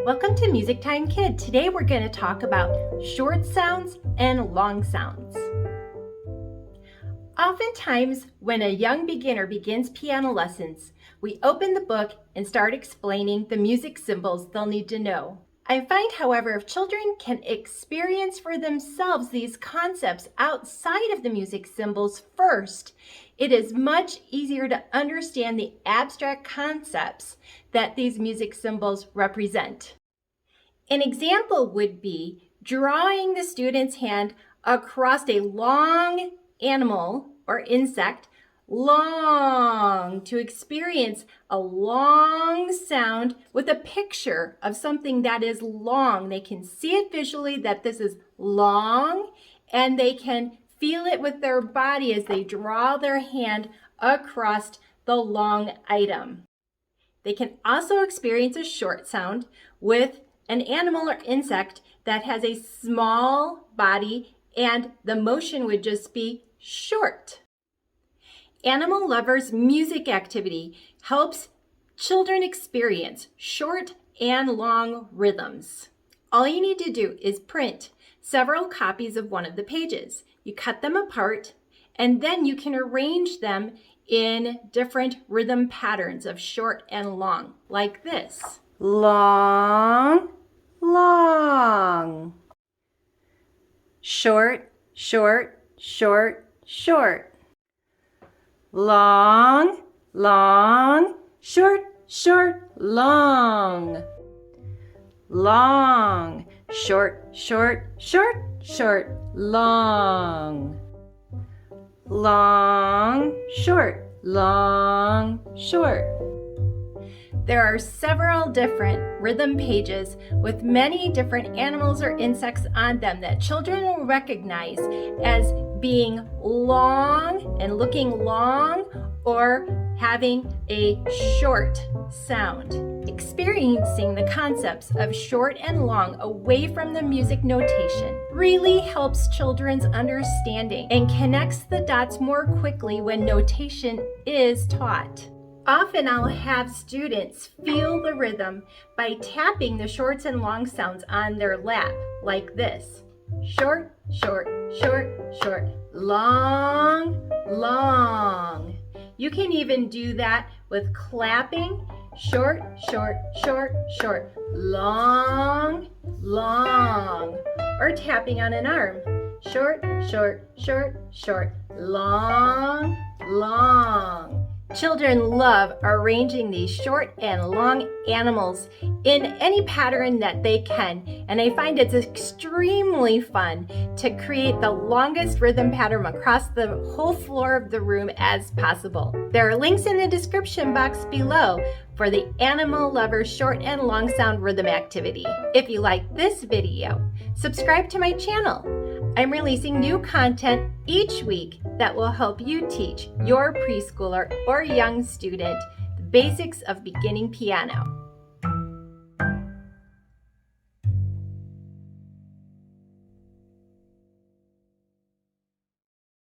Welcome to Music Time Kid. Today we're going to talk about short sounds and long sounds. Oftentimes, when a young beginner begins piano lessons, we open the book and start explaining the music symbols they'll need to know. I find, however, if children can experience for themselves these concepts outside of the music symbols first, it is much easier to understand the abstract concepts that these music symbols represent. An example would be drawing the student's hand across a long animal or insect, long, to experience a long sound with a picture of something that is long. They can see it visually that this is long, and they can feel it with their body as they draw their hand across the long item. They can also experience a short sound with an animal or insect that has a small body and the motion would just be short. Animal Lovers Music Activity helps children experience short and long rhythms. All you need to do is print several copies of one of the pages. You cut them apart and then you can arrange them in different rhythm patterns of short and long, like this. Long, long. Short, short, short, short. Long, long, short, short, long. Long, short, short, short, short, long. Long, short, long, short. There are several different rhythm pages with many different animals or insects on them that children will recognize as being long and looking long or having a short sound. Experiencing the concepts of short and long away from the music notation really helps children's understanding and connects the dots more quickly when notation is taught. Often I'll have students feel the rhythm by tapping the shorts and long sounds on their lap, like this. Short, short, short, short, long, long. You can even do that with clapping. Short, short, short, short, long, long. Or tapping on an arm. Short, short, short, short, long, long. Children love arranging these short and long animals in any pattern that they can, and I find it's extremely fun to create the longest rhythm pattern across the whole floor of the room as possible. There are links in the description box below for the Animal Lovers Short and Long Sound Rhythm Activity. If you like this video, subscribe to my channel. I'm releasing new content each week that will help you teach your preschooler or young student the basics of beginning piano.